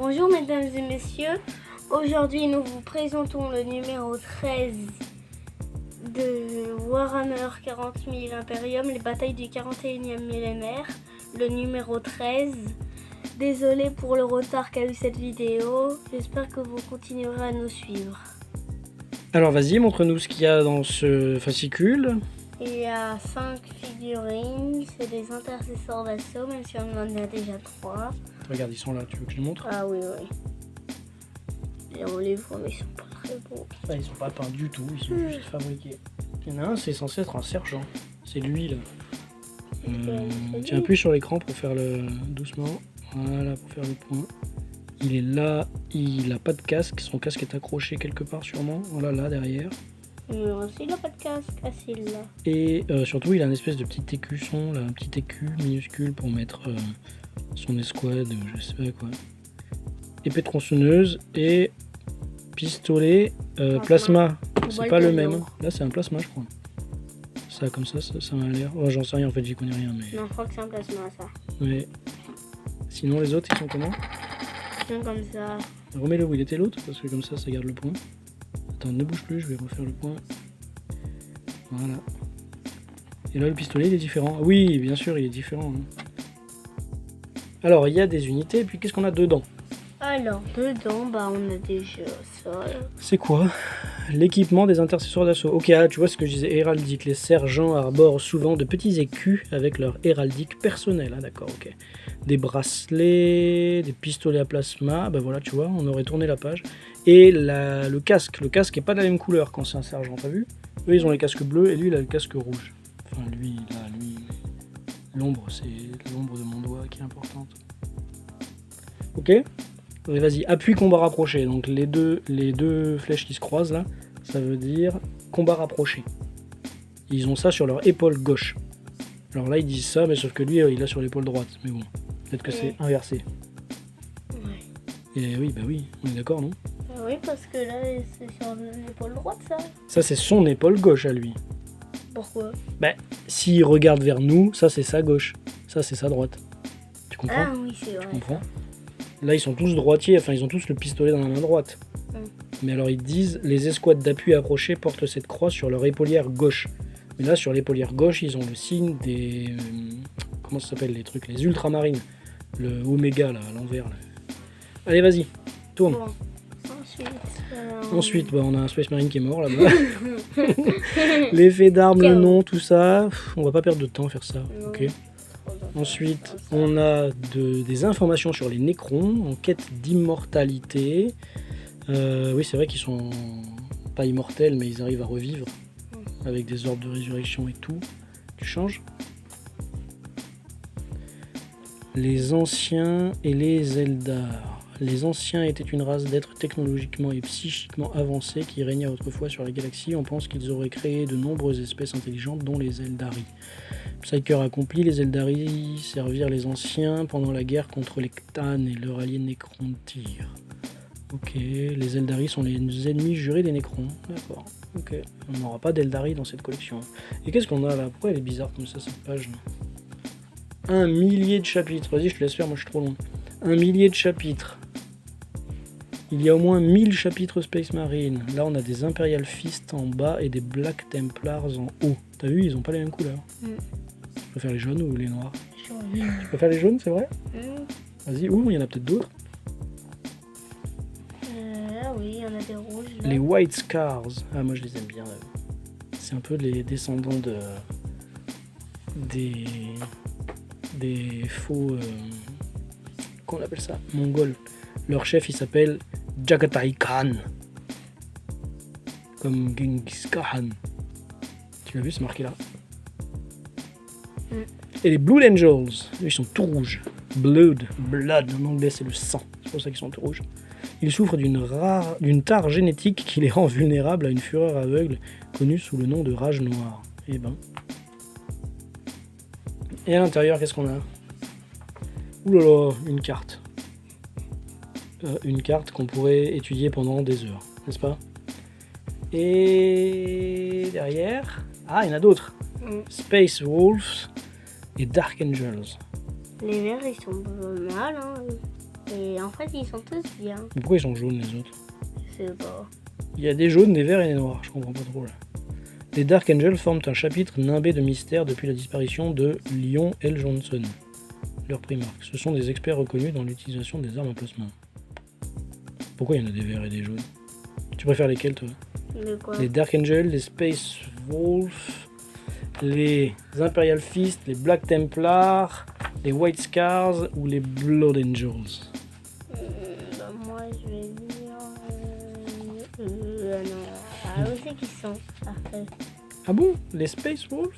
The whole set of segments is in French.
Bonjour mesdames et messieurs, aujourd'hui nous vous présentons le numéro 13 de Warhammer 40 000 Imperium, les batailles du 41e millénaire, le numéro 13. Désolé pour le retard qu'a eu cette vidéo, j'espère que vous continuerez à nous suivre. Alors vas-y, montre-nous ce qu'il y a dans ce fascicule. Il y a 5 figurines, c'est des intercesseurs d'assaut, même si on en a déjà 3. Regarde, ils sont là, tu veux que je les montre? Ah oui, oui. Et on les voit, mais ils sont pas très beaux. Ah, ils sont pas peints du tout, ils sont juste fabriqués. Il y en a un, c'est censé être un sergent. C'est lui là. Tu appuies sur l'écran pour faire le doucement. Voilà, pour faire le point. Il est là, il a pas de casque, son casque est accroché quelque part sûrement. Voilà, là derrière. Mais aussi, il n'a pas de casque, facile là. Et surtout, il a une espèce de petit écusson, là, un petit écu minuscule pour mettre son escouade, je sais pas quoi. Épée tronçonneuse et pistolet plasma. C'est pas le même. Là, c'est un plasma, je crois. Ça, comme ça m'a l'air. Oh, j'en sais rien en fait, j'y connais rien. Mais... Non, je crois que c'est un plasma ça. Ouais. Sinon, les autres, ils sont comment? Ils sont comme ça. Remets-le où il était l'autre, parce que comme ça garde le point. Attends, ne bouge plus, je vais refaire le point. Voilà. Et là, le pistolet, il est différent. Oui, bien sûr, il est différent. Hein. Alors, il y a des unités, et puis qu'est-ce qu'on a dedans? Alors, dedans, on a déjà ça. C'est quoi? L'équipement des intercesseurs d'assaut. Ok, ah, tu vois ce que je disais, héraldique. Les sergents arborent souvent de petits écus avec leur héraldique personnelle. Ah, d'accord, ok. Des bracelets, des pistolets à plasma. Ben voilà, tu vois, on aurait tourné la page. Et le casque. Le casque est pas de la même couleur quand c'est un sergent, t'as vu? Eux, ils ont les casques bleus et lui, il a le casque rouge. Enfin, lui. L'ombre, c'est l'ombre de mon doigt qui est importante. Ok? Et vas-y, appui combat rapproché. Donc les deux flèches qui se croisent là, ça veut dire combat rapproché. Ils ont ça sur leur épaule gauche. Alors là, ils disent ça, mais sauf que lui, il a sur l'épaule droite. Mais bon, peut-être que c'est inversé. Ouais. Et oui, bah oui, on est d'accord, non? Oui, parce que là, c'est sur l'épaule droite ça. Ça, c'est son épaule gauche à lui. Pourquoi? Bah, s'il regarde vers nous, ça c'est sa gauche. Ça c'est sa droite. Tu comprends? Ah oui, c'est vrai. Tu comprends? Là, ils sont tous droitiers, enfin, ils ont tous le pistolet dans la main droite. Mais alors, ils disent, les escouades d'appui approchés portent cette croix sur leur épaulière gauche. Mais là, sur l'épaulière gauche, ils ont le signe des... comment ça s'appelle les trucs? Les ultramarines. Le oméga, là, à l'envers. Là. Allez, vas-y, tourne. Bon. Ensuite, on a un Space Marine qui est mort, là-bas. L'effet d'armes, le nom, tout ça. On va pas perdre de temps à faire ça, ok? Ensuite, on a des informations sur les Nécrons en quête d'immortalité. Oui, c'est vrai qu'ils sont pas immortels, mais ils arrivent à revivre avec des orbes de résurrection et tout. Tu changes? Les Anciens et les Eldar. Les Anciens étaient une race d'êtres technologiquement et psychiquement avancés qui régnaient autrefois sur la galaxie. On pense qu'ils auraient créé de nombreuses espèces intelligentes, dont les Eldari. Psyker accompli, les Eldari servirent les Anciens pendant la guerre contre les Cthulhu et leur allié Necrontyr. Ok, les Eldari sont les ennemis jurés des Nécrons. D'accord, ok. On n'aura pas d'Eldari dans cette collection. Et qu'est-ce qu'on a là? Pourquoi elle est bizarre comme ça, cette page là? 1 millier de chapitres. Vas-y, je te laisse faire, moi je suis trop long. 1 millier de chapitres. Il y a au moins 1000 chapitres Space Marine. Là, on a des Imperial Fist en bas et des Black Templars en haut. T'as vu, ils ont pas les mêmes couleurs. Tu préfères les jaunes ou les noirs? Tu préfères les jaunes, c'est vrai? Vas-y, il y en a peut-être d'autres. Ah oui, il y en a des rouges. Là. Les White Scars. Ah, moi je les aime bien. C'est un peu les descendants des faux... qu'on appelle ça? Mongols. Leur chef, il s'appelle Jagatai Khan. Comme Genghis Khan. Tu l'as vu, c'est marqué là. Et les Blood Angels, ils sont tout rouges. Blood en anglais, c'est le sang. C'est pour ça qu'ils sont tout rouges. Ils souffrent d'une tare génétique qui les rend vulnérables à une fureur aveugle connue sous le nom de rage noire. Et à l'intérieur, qu'est-ce qu'on a? Ouh là là, une carte. Une carte qu'on pourrait étudier pendant des heures, n'est-ce pas? Et derrière... Ah, il y en a d'autres. Space Wolves et Dark Angels. Les verts, ils sont pas mal, hein. Et en fait, ils sont tous bien. Mais pourquoi ils sont jaunes les autres? Je sais pas. Il y a des jaunes, des verts et des noirs, je comprends pas trop là. Les Dark Angels forment un chapitre nimbé de mystère depuis la disparition de Lyon L. Johnson, leur primarque. Ce sont des experts reconnus dans l'utilisation des armes à plasma. Pourquoi il y en a des verts et des jaunes? Tu préfères lesquels toi? De quoi? Les Dark Angels, les Space Wolves, les Imperial Fist, les Black Templars, les White Scars ou les Blood Angels? Moi, je vais dire... non. Ah, où c'est qu'ils sont? Parfait. Ah bon? Les Space Wolves?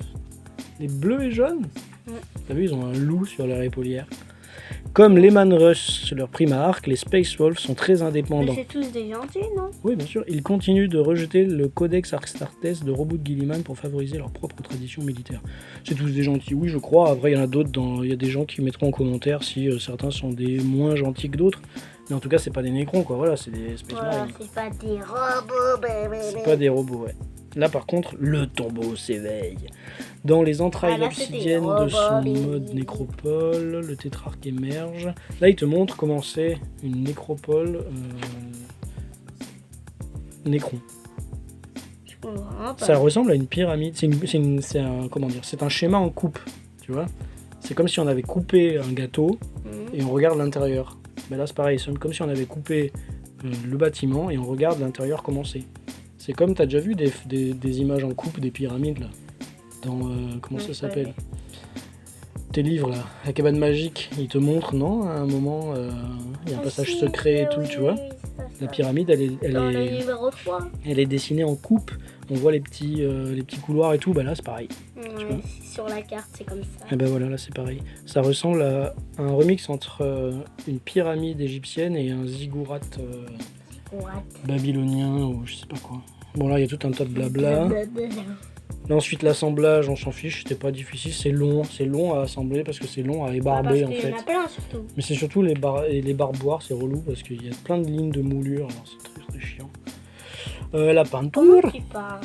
Les bleus et jaunes? Ouais. T'as vu, ils ont un loup sur leur épaulière. Comme Lehman Russ, leur primarque, les Space Wolves sont très Mais indépendants. c'est tous des gentils, non? Oui, bien sûr. Ils continuent de rejeter le Codex Astartes de Robert Guilliman pour favoriser leur propre tradition militaire. C'est tous des gentils, oui, je crois. Après, il y en a d'autres. Il y a des gens qui mettront en commentaire si certains sont des moins gentils que d'autres. Mais en tout cas, c'est pas des Nécrons, quoi. Voilà, c'est des Space Voilà, Marines. c'est pas des robots, bébé. C'est pas des robots, ouais. Là, par contre, le tombeau s'éveille. Dans les entrailles Ah, là, c'est des obsidiennes de son robots, mode nécropole, le tétrarque émerge. Là, il te montre comment c'est une nécropole Nécron. Je comprends pas. Ça ressemble à une pyramide. C'est un schéma en coupe, tu vois. C'est comme si on avait coupé un gâteau et on regarde l'intérieur. Ben là, c'est pareil. C'est comme si on avait coupé le bâtiment et on regarde l'intérieur comment c'est. C'est comme, t'as déjà vu des images en coupe des pyramides, là. Dans, comment ça s'appelle? Tes livres, là. La cabane magique, ils te montrent, non? À un moment, il y a un passage secret et tout, tu vois. La pyramide, Dans le numéro 3. elle est dessinée en coupe. On voit les petits couloirs et tout. Bah là, c'est pareil. Ouais, sur la carte, c'est comme ça. Et ben voilà, là, c'est pareil. Ça ressemble à un remix entre une pyramide égyptienne et un ziggurat babylonien ou je sais pas quoi. Bon, là, il y a tout un tas de blabla. Là, ensuite, l'assemblage, on s'en fiche, c'était pas difficile. C'est long à assembler parce que c'est long à ébarber en fait. Il y en a plein surtout. Mais c'est surtout les barboires, c'est relou parce qu'il y a plein de lignes de moulure, alors c'est très très chiant. La peinture, Qui parle.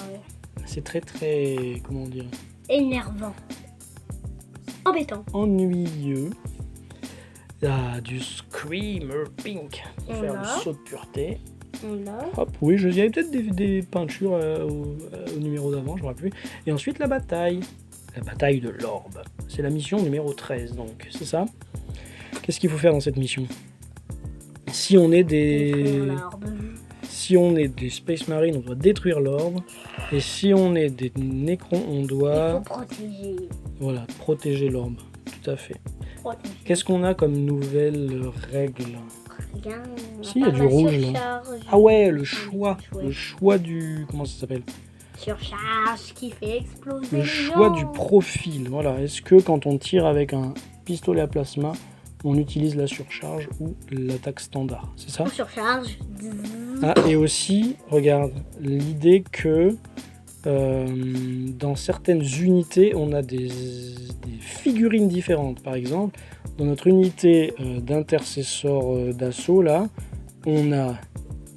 c'est très très, comment dire, Énervant. Embêtant. ennuyeux. Là, du Screamer Pink pour faire Voilà. le saut de pureté. Là. Hop, oui, il y avait peut-être des peintures au numéro d'avant, je ne me rappelle plus. Et ensuite, la bataille. La bataille de l'orbe. C'est la mission numéro 13, donc, c'est ça. Qu'est-ce qu'il faut faire dans cette mission? Si on est des Space Marines, on doit détruire l'orbe. Et si on est des Nécrons, on Il doit faut protéger. voilà, protéger l'orbe. Tout à fait. Protéger. Qu'est-ce qu'on a comme nouvelle règle? Rien. Si, il y a du rouge, là. Surcharge. Ah ouais, le choix du... Comment ça s'appelle? Surcharge qui fait exploser Le les choix gens. du profil. Voilà. Est-ce que quand on tire avec un pistolet à plasma, on utilise la surcharge ou l'attaque standard? C'est ça? Surcharge. Ah, et aussi, regarde, l'idée que dans certaines unités, on a des figurines différentes. Par exemple, dans notre unité d'intercesseurs d'assaut, là, on a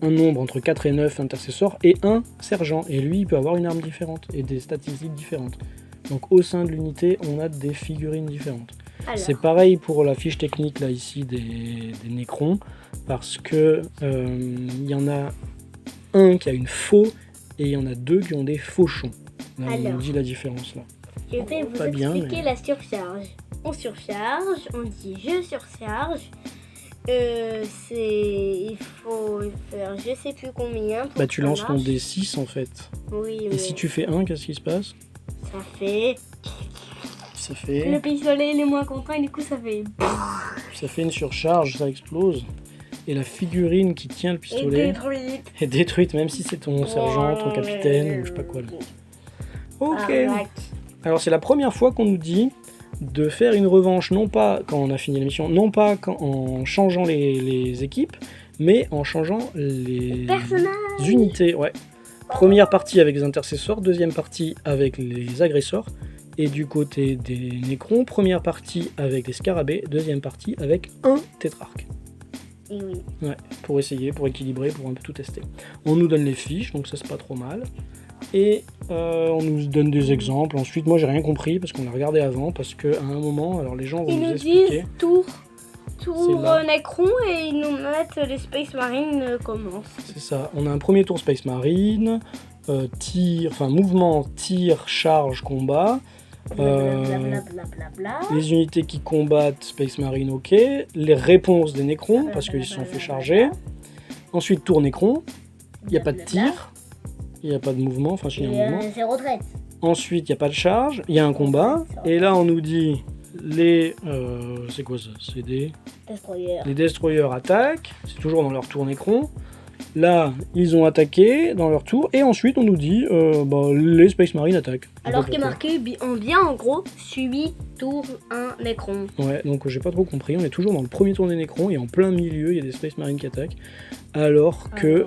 un nombre entre 4 et 9 intercesseurs et un sergent. Et lui, il peut avoir une arme différente et des statistiques différentes. Donc au sein de l'unité, on a des figurines différentes. Alors, C'est pareil pour la fiche technique là ici des Nécrons, parce que il y en a un qui a une faux et il y en a deux qui ont des fauchons. Là, on Alors. dit la différence là. je vais vous pas bien, expliquer mais- la surcharge. On surcharge, on dit je surcharge. Il faut faire je sais plus combien. Pour Bah que tu ça lances ton marche. D6 en fait. Oui, Et mais si tu fais 1, qu'est-ce qui se passe? ça fait. Ça Le fait pistolet il est moins content et du coup ça fait. une surcharge, ça explose. Et la figurine qui tient le Et pistolet détruite. est détruite, même si c'est ton sergent, ton capitaine, ou je sais pas quoi là. Ok. Arnaque. Alors c'est la première fois qu'on nous dit de faire une revanche, non pas quand on a fini l'émission, non pas en changeant les équipes, mais en changeant les Personnage. unités. Ouais. Première partie avec les intercesseurs, deuxième partie avec les agresseurs. Et du côté des Nécrons, première partie avec les scarabées, deuxième partie avec un tétrarque. Et oui. Ouais, pour essayer, pour équilibrer, pour un peu tout tester. On nous donne les fiches, donc ça c'est pas trop mal. Et on nous donne des exemples. Ensuite, moi j'ai rien compris parce qu'on l'a regardé avant, parce qu'à un moment, alors les gens vont Ils nous nous expliquer. disent tour tour là. Necron et ils nous mettent les Space Marines commencent. C'est ça. On a un premier tour Space Marine, tir, enfin mouvement, tir, charge, combat. Blablabla. Les unités qui combattent Space Marine, ok. Les réponses des Necrons, parce qu'ils se sont fait charger. Ensuite, tour Necron. Il n'y a pas de tir. Il n'y a pas de mouvement. Enfin, il y a un mouvement. C'est retraite. Ensuite, il n'y a pas de charge. Il y a un combat. Et là, on nous dit les... c'est quoi ça? C'est des... Destroyer. Les Destroyers attaquent. C'est toujours dans leur tour Necron. Là, ils ont attaqué dans leur tour. Et ensuite, on nous dit les Space Marine attaquent. Alors qu'il est marqué en bien, en gros, suivi tour 1 Necron. Ouais, donc j'ai pas trop compris. On est toujours dans le premier tour des Necrons et en plein milieu, il y a des Space Marines qui attaquent. Alors que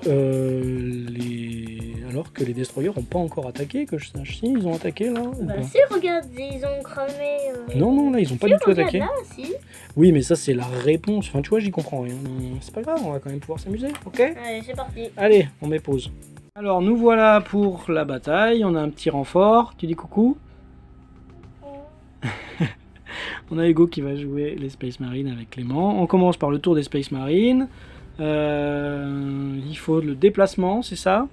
les Destroyers n'ont pas encore attaqué, que je sache. Si, ils ont attaqué là ou pas Si, regarde, ils ont cramé. Non, là, ils ont pas du tout attaqué. Là, si. Oui, mais ça, c'est la réponse. Enfin, tu vois, j'y comprends rien. C'est pas grave, on va quand même pouvoir s'amuser, ok? Allez, c'est parti. Allez, on met pause. Alors, nous voilà pour la bataille. On a un petit renfort. Tu dis coucou? On a Hugo qui va jouer les Space Marines avec Clément. On commence par le tour des Space Marines. Il faut le déplacement, c'est ça?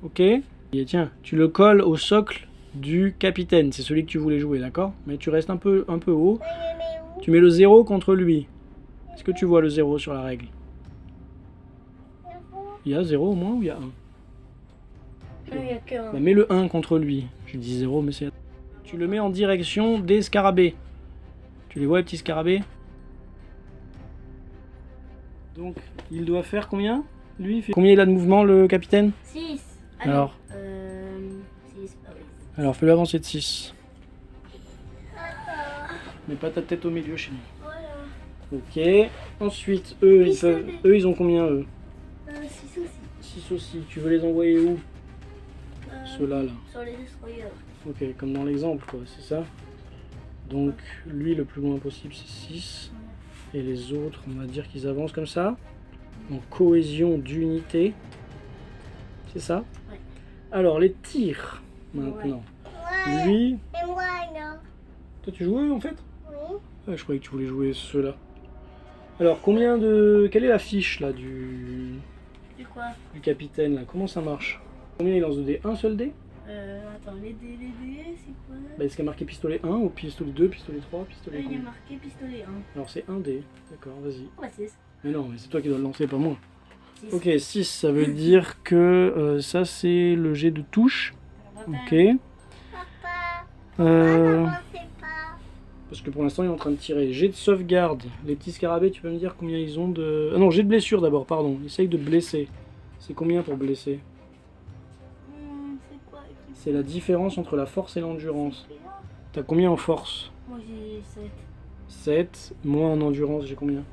Ok. Et tiens, tu le colles au socle du capitaine. C'est celui que tu voulais jouer, d'accord? Mais tu restes un peu haut. Tu mets le 0 contre lui. Est-ce que tu vois le 0 sur la règle? Il y a 0 au moins ou il y a 1? Il n'y a qu'un. Bah, mets le 1 contre lui. J'ai dit 0, mais c'est... Tu le mets en direction des scarabées. Tu les vois, les petits scarabées? Donc, il doit faire combien? Lui, il fait... Combien il a de mouvement, le capitaine? 6. Alors 6. Alors, fais-le avancer de 6. Mets pas ta tête au milieu chez nous. Voilà. Ok. Ensuite, eux, ils ont combien, eux? 6 aussi. 6 aussi. Tu veux les envoyer où? Ceux-là, là. Sur les destroyers. Ok, comme dans l'exemple, quoi, c'est ça? Donc, lui, le plus loin possible, c'est 6. Et les autres, on va dire qu'ils avancent comme ça. En cohésion d'unité. C'est ça? Ouais. Alors, les tirs, maintenant. Ouais. Lui... Et moi, non. Toi, tu jouais, en fait? Oui. Ouais, je croyais que tu voulais jouer ceux-là. Alors, combien de... Quelle est la fiche, là, du quoi? capitaine, là? Comment ça marche? Combien il lance de dés? Un seul dé? Attends, les dés, c'est quoi? Bah, est-ce qu'il y a marqué pistolet 1 ou pistolet 2, pistolet 3, pistolet Il y a 1? marqué pistolet 1. Alors, c'est un dé. D'accord, vas-y. Ouais, 6. Mais non, mais c'est toi qui dois le lancer, pas moi. 6. Ok, 6, ça veut dire que ça, c'est le jet de touche. Ok. Parce que pour l'instant, il est en train de tirer. Jet de sauvegarde. Les petits scarabées, tu peux me dire combien ils ont de... Ah non, jet de blessure d'abord, pardon. Essaye de blesser. C'est combien pour blesser? C'est quoi? C'est la différence entre la force et l'endurance. T'as combien en force? Moi, j'ai 7. 7. Moi, en endurance, j'ai combien?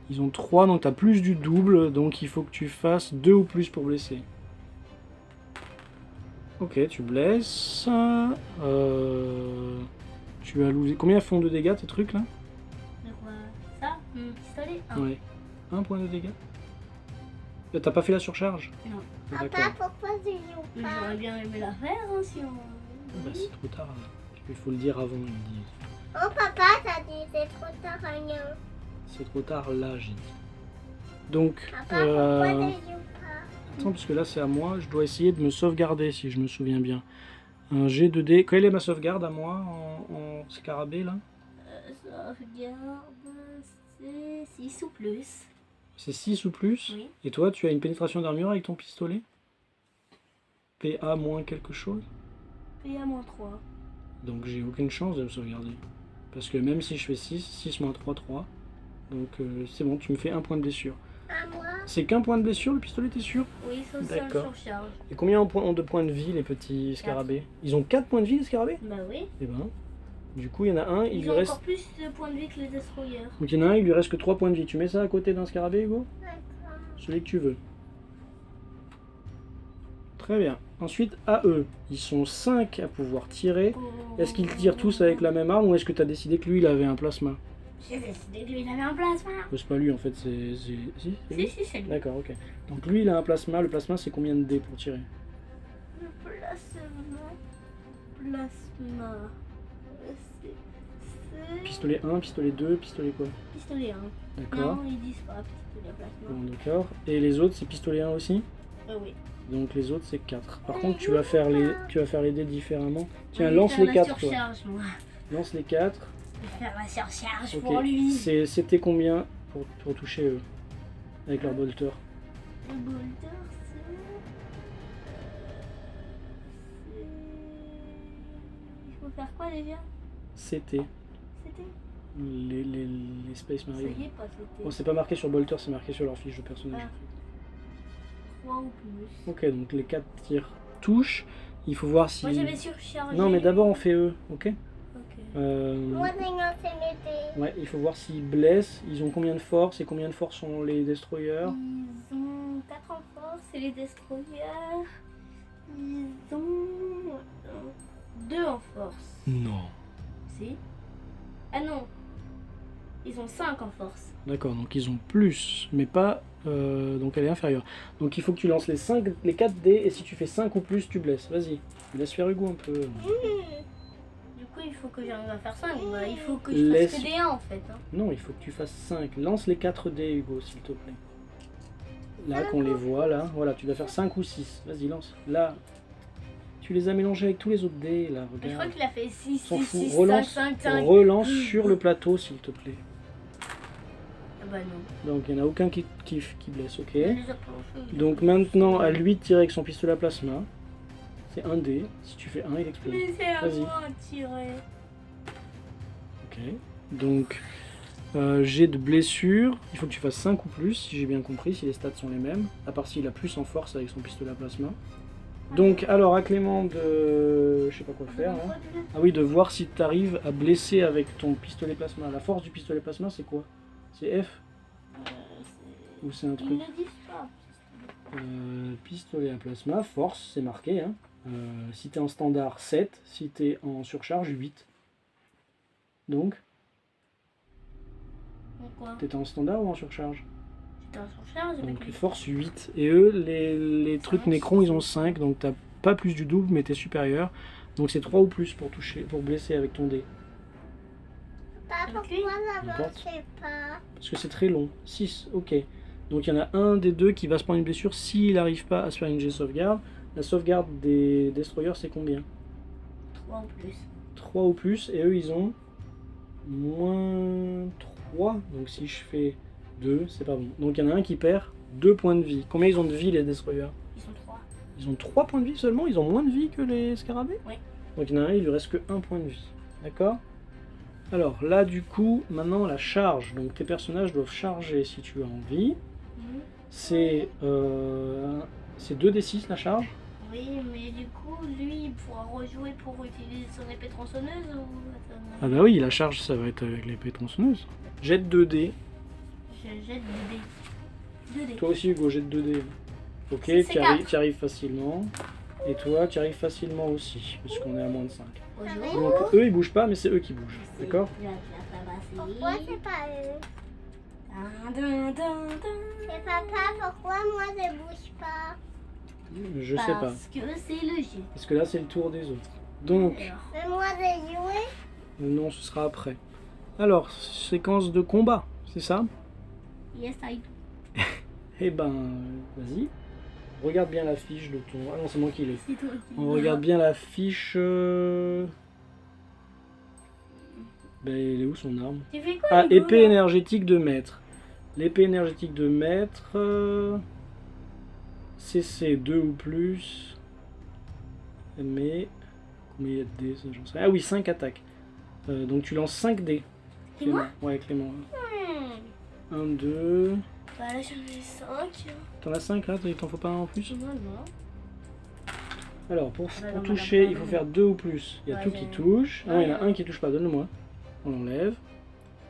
Ils ont 3, donc t'as plus du double. Donc il faut que tu fasses 2 ou plus pour blesser. Ok, tu blesses. Tu as losé. Combien font de dégâts tes trucs là? De quoi? Ça? Pistolet 1. Ouais. 1 point de dégâts. T'as pas fait la surcharge? Non. Ah, d'accord. Pourquoi tu joues pas? J'aurais bien aimé la faire hein, si on. Bah, c'est trop tard là. Il faut le dire avant, il dit. Oh papa, t'as dit c'est trop tard rien. C'est trop tard là, j'ai dit. Donc, Papa, pourquoi tu joues pas? attends, parce que là c'est à moi, je dois essayer de me sauvegarder si je me souviens bien. Un G2D. Quelle est ma sauvegarde à moi en scarabée là? Sauvegarde, c'est 6 ou plus. C'est 6 ou plus? Oui. Et toi, tu as une pénétration d'armure avec ton pistolet? PA moins quelque chose? PA-3. Donc j'ai aucune chance de me sauvegarder. Parce que même si je fais 6, 6 moins 3, 3. Donc c'est bon, tu me fais 1 point de blessure. À moi? C'est qu'un point de blessure le pistolet, t'es sûr? Oui, ça c'est D'accord. en surcharge. Et combien ont de points de vie les petits scarabées? Ils ont 4 points de vie les scarabées? Bah oui. Eh ben, du coup il y en a un, il Ils lui ont reste... encore plus de points de vie que les destroyers. Donc il y en a un, il lui reste que 3 points de vie. Tu mets ça à côté d'un scarabée, Hugo? D'accord. Celui que tu veux. Très bien. Ensuite, à eux, ils sont 5 à pouvoir tirer. Est-ce qu'ils tirent tous avec la même arme ou est-ce que tu as décidé que lui il avait un plasma? J'ai décidé que lui il avait un plasma. C'est pas lui en fait, c'est... Si, c'est lui? Si, c'est lui. D'accord, ok. Donc lui il a un plasma. Le plasma c'est combien de dés pour tirer? Le plasma. C'est Pistolet 1, pistolet 2, pistolet quoi? pistolet 1. D'accord. Non, ils disent pas pistolet à plasma. Bon, d'accord. Et les autres, c'est pistolet 1 aussi? Oui. Donc les autres, c'est 4. Par contre, tu vas faire les dés différemment. Tiens, Je vais lance faire les la 4 toi. surcharge, moi. Lance les 4. Je vais faire la surcharge Ok. pour lui. C'était combien pour toucher eux? Avec leur bolter? Le boulder, il faut faire quoi déjà? C'était C'était les Space Ça Marines. y est, pas c'était. Bon, c'est pas marqué sur bolter, c'est marqué sur leur fiche de personnage. 3 ou plus. Ok, donc les 4 tirs touchent. Il faut voir si... Moi j'avais surchargé. Non, mais d'abord on fait eux, ok? Ok. Moi, j'ai lancé mes dés. Ouais, il faut voir s'ils blessent. Ils ont combien de force et combien de force sont les destroyers? Ils ont 4 en force et les destroyers. Ils ont 2 en force. Non. Si. Ah non. Ils ont 5 en force. D'accord, donc ils ont plus, mais pas... donc elle est inférieure. Donc il faut que tu lances les 4 dés, et si tu fais 5 ou plus, tu blesses. Vas-y, laisse faire Hugo un peu. Du coup, il faut que j'arrive à faire 5. Bah, il faut que je Laisse- fasse que des 1 en fait. Hein. Non, il faut que tu fasses 5. Lance les 4 dés, Hugo, s'il te plaît. Là, qu'on les voit, là. Voilà, tu dois faire 5 ou 6. Vas-y, lance. Là, tu les as mélangés avec tous les autres dés, là, Mais je crois regarde. qu'il a fait 6, S'en 6, fout. 6, 5, Relance, 5, 5. relance sur le plateau, s'il te plaît. Ah bah non. Donc il n'y en a aucun qui blesse, ok. On les a pas fait. Donc maintenant, à lui de tirer avec son pistolet à plasma. C'est un dé. Si tu fais 1, il explose. Mais c'est à Vas-y. moi à tirer. Ok. Donc, jet de blessure. Il faut que tu fasses 5 ou plus, si j'ai bien compris, si les stats sont les mêmes. À part s'il a plus en force avec son pistolet à plasma. Donc, alors, à Clément de... Je sais pas quoi faire. Hein. Ah oui, de voir si tu arrives à blesser avec ton pistolet plasma. La force du pistolet plasma, c'est quoi? C'est F? Ou c'est un Ils truc? ne disent pas. Pistolet à plasma, force, c'est marqué. Hein. Si t'es en standard, 7. Si t'es en surcharge, 8. Donc, Pourquoi? t'étais en standard ou en surcharge? J'étais en surcharge avec Donc lui. force 8. Et eux, les trucs Cinq. nécrons, ils ont 5. Donc t'as pas plus du double, mais t'es supérieur. Donc c'est 3 ou plus pour toucher, pour blesser avec ton dé. Papa, Avec lui? pourquoi ça N'importe. marchait pas? Parce que c'est très long. 6, ok. Donc il y en a un des deux qui va se prendre une blessure s'il n'arrive pas à se faire une G-sauvegarde. La sauvegarde des destroyers, c'est combien? 3 ou plus. 3 ou plus. Et eux, ils ont moins 3. Donc si je fais 2, c'est pas bon. Donc il y en a un qui perd 2 points de vie. Combien ils ont de vie, les destroyers? Ils sont 3. Ils ont 3 points de vie seulement? Ils ont moins de vie que les scarabées? Oui. Donc il y en a un, il lui reste que 1 point de vie. D'accord? Alors là, du coup, maintenant la charge. Donc tes personnages doivent charger si tu as envie. C'est 2d6 la charge. Oui, mais du coup, lui, il pourra rejouer pour utiliser son épée tronçonneuse ou... Ah bah oui, la charge, ça va être avec l'épée tronçonneuse. Jette 2d. Je jette 2 dés. Toi aussi, Hugo, jette 2d. Ok, C'est tu arrives facilement. Et toi, tu arrives facilement aussi, puisqu'on est à moins de 5. Bonjour. Donc eux, ils bougent pas, mais c'est eux qui bougent. D'accord? Pourquoi c'est pas eux? C'est papa, pourquoi moi je bouge pas? Je sais pas. Parce que c'est le jeu. Parce que là, c'est le tour des autres. Donc, Alors, Mais moi j'ai joué. non, ce sera après. Alors, séquence de combat, c'est ça? yes, I do. Eh ben, vas-y. Regarde bien la fiche de ton... Ah non, c'est moi qui l'ai. C'est toi qui On regarde bien la fiche... Ben, elle est où son arme? Tu fais quoi, Ah, Hugo, épée là énergétique de maître. L'épée énergétique de maître... CC 2 ou plus. Mais... Combien il y a de dés, ça, j'en sais rien. Ah oui, 5 attaques. Donc tu lances 5 dés. C'est moi? Ouais, Clément. Hmm. 1, 2... Bah là, j'en ai 5. T'en as 5 là? Il t'en faut pas un en plus? Non, non. Alors, pour non, toucher, madame, il faut madame. faire 2 ou plus. Il y a Ouais, tout qui j'ai- touche. Ah, il y en a Ouais. un qui touche pas, donne-le-moi. On l'enlève.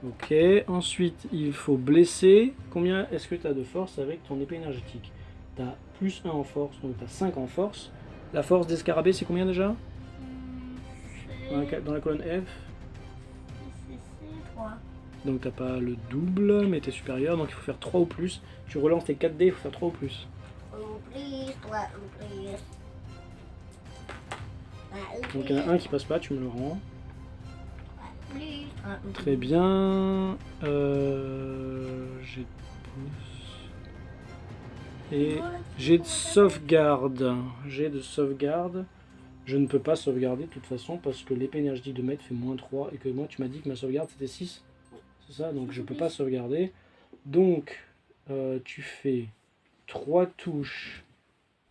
Ok, ensuite, il faut blesser. Combien est-ce que tu as de force avec ton épée énergétique? Tu as plus 1 en force, donc tu as 5 en force. La force des scarabées, c'est combien déjà? Dans la colonne F. C'est 3. Donc t'as pas le double, mais t'es supérieur, donc il faut faire 3 ou plus. Tu relances tes 4 dés, il faut faire 3 ou plus. Ou plus, toi, ou plus. Donc il y en a un qui passe pas, tu me le rends. Plus. Très bien. J'ai de pouce. Et j'ai de sauvegarde. J'ai de sauvegarde. Je ne peux pas sauvegarder de toute façon parce que l'épée énergétique de maître fait -3 et que moi tu m'as dit que ma sauvegarde c'était 6. C'est ça, donc je peux pas sauvegarder. Donc tu fais 3 touches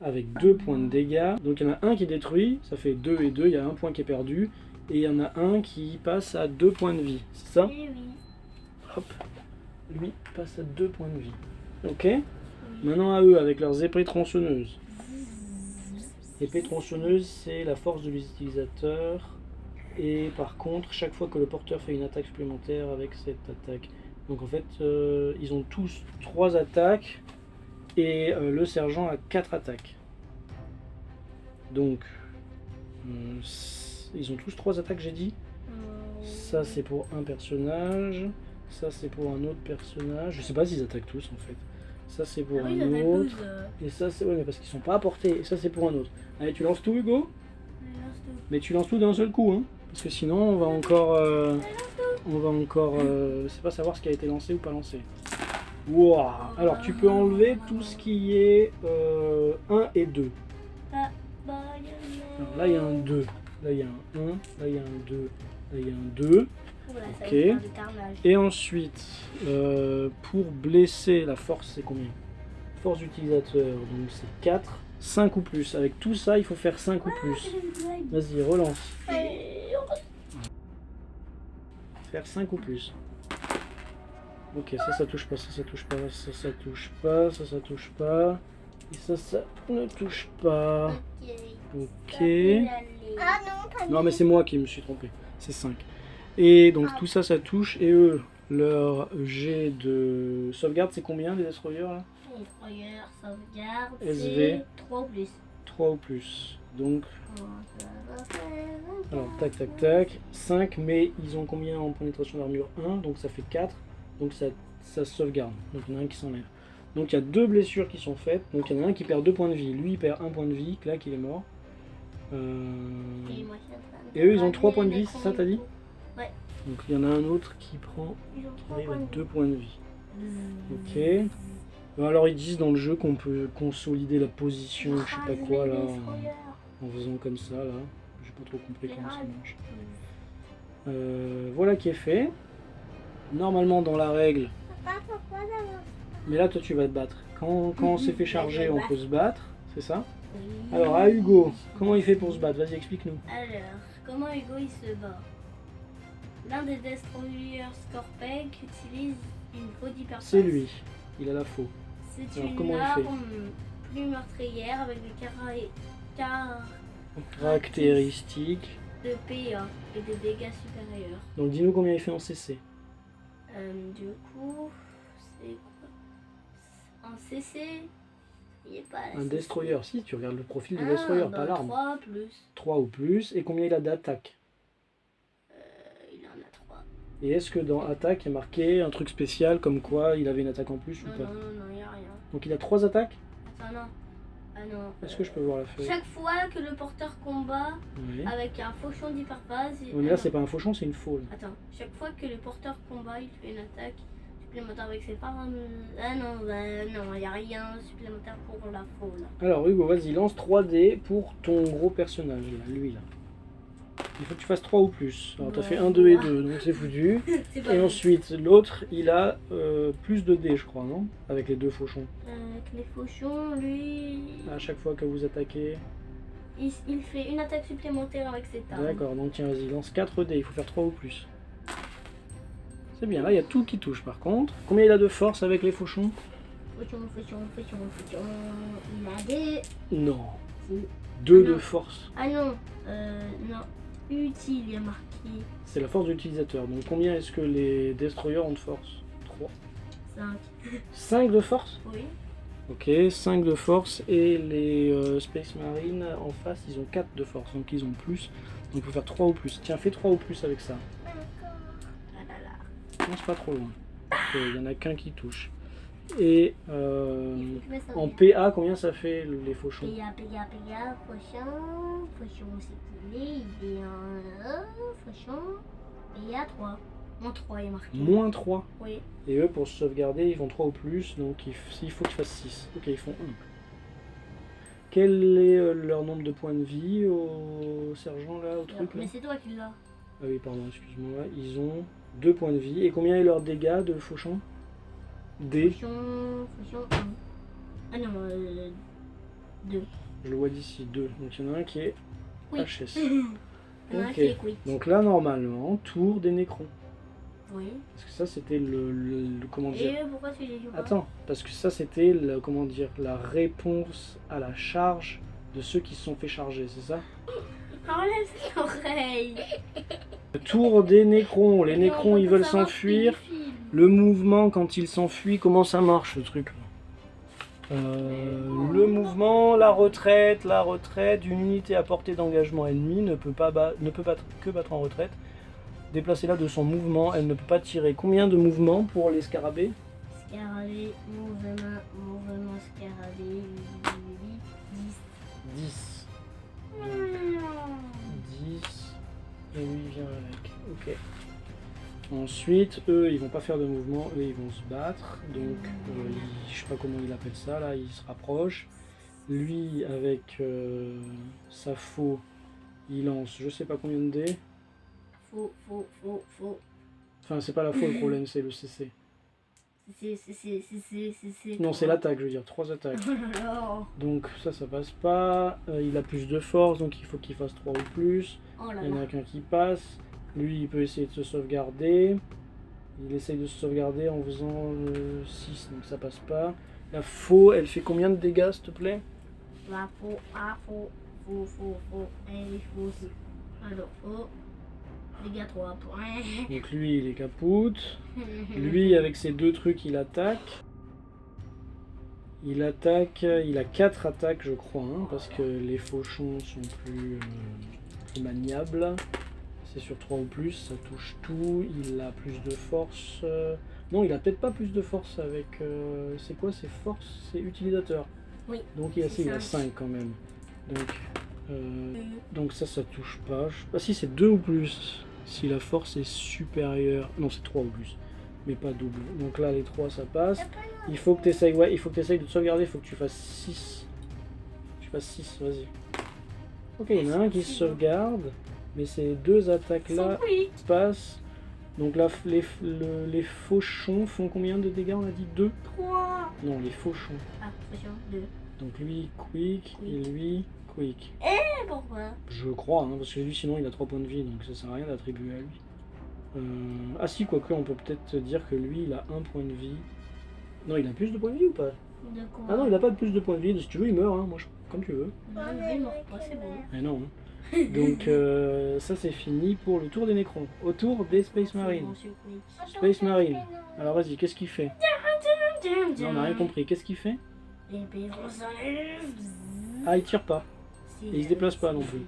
avec 2 points de dégâts. Donc il y en a un qui est détruit, ça fait 2 et 2, il y a un point qui est perdu. Et il y en a un qui passe à 2 points de vie, c'est ça? Eh oui. Hop, lui passe à 2 points de vie. Ok? Maintenant à eux avec leurs épées tronçonneuses. L'épée tronçonneuse, c'est la force de l'utilisateur. Et par contre, chaque fois que le porteur fait une attaque supplémentaire avec cette attaque. Donc en fait, ils ont tous 3 attaques. Et le sergent a 4 attaques. Donc, ils ont tous 3 attaques, j'ai dit. Ça, c'est pour un personnage. Ça, c'est pour un autre personnage. Je sais pas s'ils attaquent tous en fait. Ça, c'est pour un autre. Et ça, c'est. Ouais, mais parce qu'ils sont pas à portée. Et ça, c'est pour un autre. Allez, tu lances tout, Hugo? Mais tu lances tout d'un seul coup, hein. Parce que sinon, on va encore. C'est pas savoir ce qui a été lancé ou pas lancé. Wow. Alors, tu peux enlever tout ce qui est 1 et 2. Alors, là, il y a un 2. Là, il y a un 1. Là, il y a un 2. Là, il y a un 2. Ok. Et ensuite, pour blesser, la force, c'est combien? Force d'utilisateur, donc c'est 4. 5 ou plus. Avec tout ça, il faut faire 5 ou plus. Vas-y, relance. Faire 5 ou plus. Ok, ça touche pas, ça touche pas, ça touche pas, ça touche pas. Et ça ne touche pas. Ok. Ah non, pas Non, mais c'est moi qui me suis trompé. C'est 5. Et donc tout ça, ça touche. Et eux, leur jet de sauvegarde, c'est combien des destroyers là? Destroyer, sauvegarde, SV. c'est 3 ou plus. 3 ou plus. Donc, alors tac tac tac. 5, mais ils ont combien en pénétration d'armure? 1, donc ça fait 4. Donc ça sauvegarde. Donc il y en a un qui s'enlève. Donc il y a 2 blessures qui sont faites. Donc il y en a un qui perd 2 points de vie. Lui il perd 1 point de vie. Clac, il est mort. Et eux ils ont 3 points de vie, c'est ça t'as dit? Ouais. Donc il y en a un autre qui prend Ils ont qui 3 arrive à points de 2 points de vie. Ok. Alors ils disent dans le jeu qu'on peut consolider la position, je sais pas quoi là, en faisant comme ça là. J'ai pas trop compris comment ça marche. Voilà qui est fait. Normalement dans la règle, Papa, pourquoi d'abord? mais là toi tu vas te battre. Quand on s'est fait charger, on peut se battre, c'est ça? Alors à Hugo, comment il fait pour se battre? Vas-y explique-nous. Alors, comment Hugo il se bat? L'un des destroyers Scorpeg utilise une faux d'hyperpasse. C'est lui, il a la faux. C'est Alors, une comment il fait? arme plus meurtrière avec des Caractéristiques. de PA et des dégâts supérieurs. Donc dis-nous combien il fait en CC. Du coup, c'est quoi? En CC, il est pas Un CC. destroyer, si tu regardes le profil du Ah, destroyer, bah, pas l'arme. 3 plus. 3 ou plus, et combien il a d'attaque? Il en a 3. Et est-ce que dans attaque il y a marqué un truc spécial comme quoi il avait une attaque en plus ou Non, pas? non, il n'y a rien. Donc il a 3 attaques? Attends, non. Ah non. Est-ce que je peux voir la feuille? Chaque fois que le porteur combat Oui. avec un fauchon d'hyperphase. Oui, mais là c'est pas un fauchon, c'est une faux. là. Attends, chaque fois que le porteur combat, il fait une attaque supplémentaire avec ses armes. Ah non, bah non, il n'y a rien supplémentaire pour la faux là. Alors Hugo, vas-y, lance 3D pour ton gros personnage, là, lui là. Il faut que tu fasses 3 ou plus. Alors t'as fait 1, 2 et 2, donc c'est foutu. C'est pas Et bon. ensuite, l'autre, il a plus de dés, je crois, non? Avec les 2 fauchons. Avec les fauchons, lui, À chaque fois que vous attaquez. il fait une attaque supplémentaire avec cette arme. D'accord, donc tiens, vas-y, lance 4 dés, il faut faire 3 ou plus. C'est bien, là il y a tout qui touche par contre. Combien il a de force avec les fauchons? Fauchon. Il a des. Non. Si. 2 Ah de non. force. Ah non, non. Utile, il y a marqué. C'est la force de l'utilisateur. Donc combien est-ce que les destroyers ont de force? 3. 5. 5 de force? Oui. Ok, 5 de force. Et les Space Marines en face, ils ont 4 de force. Donc ils ont plus. Donc il faut faire 3 ou plus. Tiens, fais 3 ou plus avec ça. D'accord. Ah là là. Non, c'est pas trop loin. Ok, il y en a qu'un qui touche. Et en PA, combien ça fait les fauchons? PA, Fauchon, c'est qu'il est, il est en Fauchon, PA 3. Moins 3 il est marqué. Moins 3. Oui. Et eux, pour se sauvegarder, ils font 3 ou plus, donc il faut qu'ils fassent 6. Ok, ils font 1. Quel est leur nombre de points de vie au sergent là, au truc là? Mais c'est toi qui l'as. Ah oui, pardon, excuse-moi. Ils ont 2 points de vie. Et combien est leur dégâts de fauchon? D. Fauchon 1. Ah non, 2. Je le vois d'ici, 2. Donc il y en a un qui est Oui. HS. Il y en a un Ok. qui est quick. Donc là, normalement, tour des nécrons. Oui. Parce que ça, c'était le comment dire? Et pourquoi tu les joues pas? Attends, parce que ça, c'était comment dire, la réponse à la charge de ceux qui se sont fait charger, c'est ça? Enlève cette oreille. Le tour des nécrons. Les nécrons, ils veulent s'enfuir. Le mouvement, quand ils s'enfuient, comment ça marche, ce truc? Le mouvement, la retraite, d'une unité à portée d'engagement ennemi ne peut pas que battre en retraite. Déplacez-la de son mouvement, elle ne peut pas tirer. Combien de mouvements pour les scarabées? Scarabée, mouvement scarabée, 10. 10. 10. Et lui il vient avec. Ok. Ensuite, eux, ils vont pas faire de mouvement, eux, ils vont se battre. Donc, je sais pas comment il appelle ça, là, il se rapproche. Lui, avec sa faux, il lance je sais pas combien de dés. Faux. Enfin, c'est pas la faux le problème, c'est le CC. C'est. Non, c'est l'attaque, je veux dire, 3 attaques. Oh Donc, ça passe pas. Il a plus de force, donc il faut qu'il fasse 3 ou plus. là Il y en là. a qu'un qui passe. Lui, il peut essayer de se sauvegarder. Il essaye de se sauvegarder en faisant 6, donc ça passe pas. La faux, elle fait combien de dégâts, s'il te plaît? La faux. Et faux aussi. Alors, faux. Dégâts 3 points. Donc lui, il est capoute. Lui, avec ses 2 trucs, il attaque. Il a 4 attaques, je crois, hein, parce que les fauchons sont plus maniables. C'est sur 3 ou plus, ça touche tout. Il a plus de force. Non, il a peut-être pas plus de force avec... c'est quoi ses forces? C'est utilisateur. Oui. Donc il a 5 quand même. Donc ça touche pas. Ah si, c'est 2 ou plus. Si la force est supérieure... Non, c'est 3 ou plus. Mais pas double. Donc là, les 3, ça passe. Il faut que tu essayes de te sauvegarder. Il faut que tu fasses 6. Tu fasses 6, vas-y. Ok, il y en a un qui se sauvegarde. Mais ces 2 attaques-là passent. Donc là, les fauchons font combien de dégâts? On a dit 2? 3. Non, les fauchons. Ah, fauchon, 2. Donc lui, quick, et lui, quick. Et pourquoi? Je crois, hein, parce que lui, sinon, il a 3 points de vie, donc ça sert à rien d'attribuer à lui. Ah si, quoique, on peut peut-être dire que lui, il a 1 point de vie. Non, il a plus de points de vie ou pas? De quoi? Ah non, il a pas de plus de points de vie. Si tu veux, il meurt, hein. Moi, comme tu veux. Non, il meurt pas, c'est bon. Mais non, hein. Donc ça c'est fini pour le tour des nécrons. Au tour des Space Marines. Space Marine. Alors vas-y, qu'est-ce qu'il fait? Non, on n'a rien compris. Qu'est-ce qu'il fait? Ah, il tire pas. Et il se déplace pas non plus.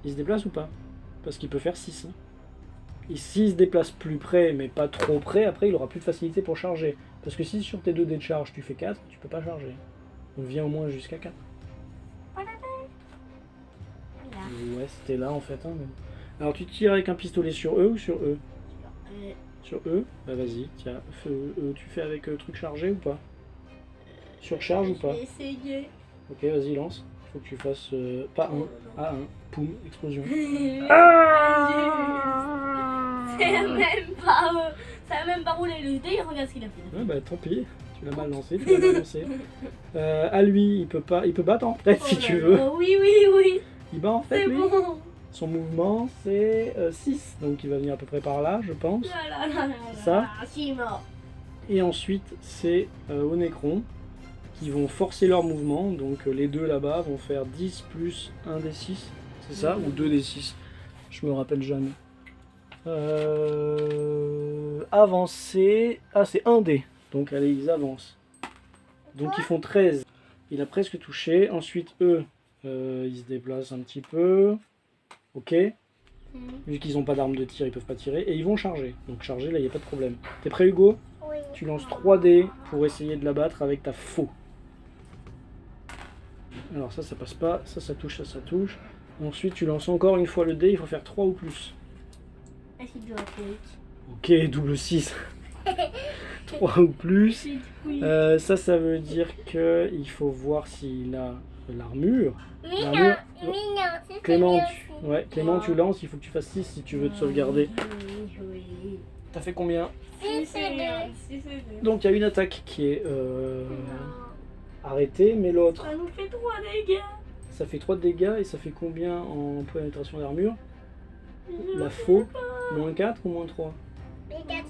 Il se déplace ou pas? Parce qu'il peut faire 6. Hein. Et s'il se déplace plus près, mais pas trop près, après il aura plus de facilité pour charger. Parce que si sur tes 2 dés de charge tu fais 4, tu peux pas charger. Donc viens au moins jusqu'à 4. Ouais, c'était là en fait. Hein, mais... Alors tu tires avec un pistolet sur eux ou sur eux? Sur eux? Bah vas-y, tiens. Tu fais avec truc chargé ou pas? Surcharge ou pas? Je vais essayer. Ok, vas-y, lance. Faut que tu fasses pas un, à un. Poum, explosion. Ça a même pas roulé le dé, regarde ce qu'il a fait. Ouais, bah tant pis, tu l'as mal lancé, à lui, il peut battre en fait si tu veux. Oui. Il bat en fait C'est lui. bon. Son mouvement c'est 6, donc il va venir à peu près par là, je pense. Ça. Mort. Et ensuite c'est aux nécrons qui vont forcer leur mouvement, donc les 2 là-bas vont faire 10 plus 1 des 6, c'est ça, ou 2 des 6, je me rappelle jamais. Avancer, ah c'est 1 dé, donc allez ils avancent. Donc ils font 13, il a presque touché, ensuite eux, ils se déplacent un petit peu, ok, vu qu'ils n'ont pas d'arme de tir, ils peuvent pas tirer, et ils vont charger, donc charger là il n'y a pas de problème. T'es prêt Hugo? Oui. Tu lances 3 dés pour essayer de la battre avec ta faux. Alors ça passe pas. Ça touche, ça touche. Ensuite, tu lances encore une fois le dé. Il faut faire 3 ou plus. Ah, c'est dur, Ok, double 6. 3 ou plus. Ça veut dire qu'il faut voir s'il a l'armure. Mignon, c'est Clément, celui Clément, tu lances. Il faut que tu fasses 6 si tu veux te sauvegarder. T'as fait combien? 6 et 2. Donc il y a une attaque qui est arrêtée, mais l'autre, Ça nous fait 3 dégâts. ça fait 3 de dégâts et ça fait combien en pénétration d'armure? La faux, moins 4 ou moins 3? Pikachu.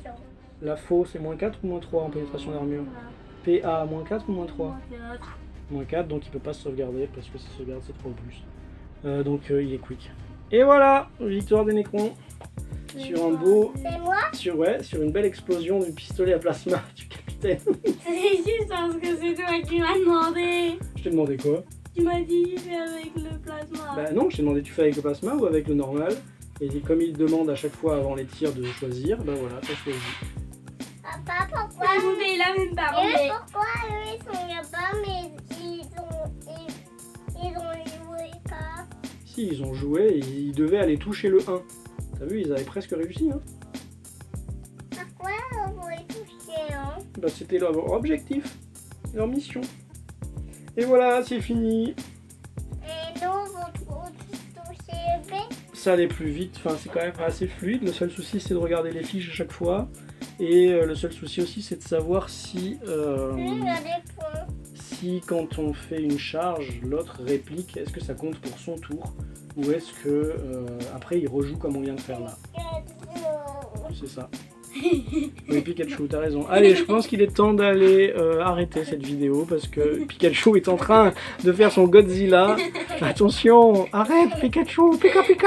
La faux, c'est moins 4 ou moins 3 en pénétration d'armure? PA, moins 4 ou moins 3? Moins 4, donc il peut pas se sauvegarder parce que sa sauvegarde c'est 3 ou plus. Donc il est quick. Et voilà, victoire des Nécrons sur un beau, C'est moi? sur une belle explosion du pistolet à plasma du capitaine. C'est juste parce que c'est toi qui m'as demandé. Je t'ai demandé quoi? Tu m'as dit fais avec le plasma. Bah non, je t'ai demandé tu fais avec le plasma ou avec le normal. Et comme il demande à chaque fois avant les tirs de choisir, bah voilà, t'as choisi. Papa, pourquoi? Il a même pas Pourquoi eux ils sont là-bas mais ils ont joué pas? Si, ils ont joué et ils devaient aller toucher le 1. T'as vu, ils avaient presque réussi. Hein. Pourquoi on voulait toucher hein? Bah c'était leur objectif, leur mission. Et voilà, c'est fini. Et nous, vous touchez B? Ça allait plus vite, enfin c'est quand même assez fluide. Le seul souci c'est de regarder les fiches à chaque fois. Et le seul souci aussi c'est de savoir si, Il y a des points. si quand on fait une charge, l'autre réplique, est-ce que ça compte pour son tour? Ou est-ce que après il rejoue comme on vient de faire là? C'est ça. Oui, Pikachu, t'as raison. Allez, je pense qu'il est temps d'aller arrêter cette vidéo parce que Pikachu est en train de faire son Godzilla. Attention, arrête Pikachu, Pika Pika!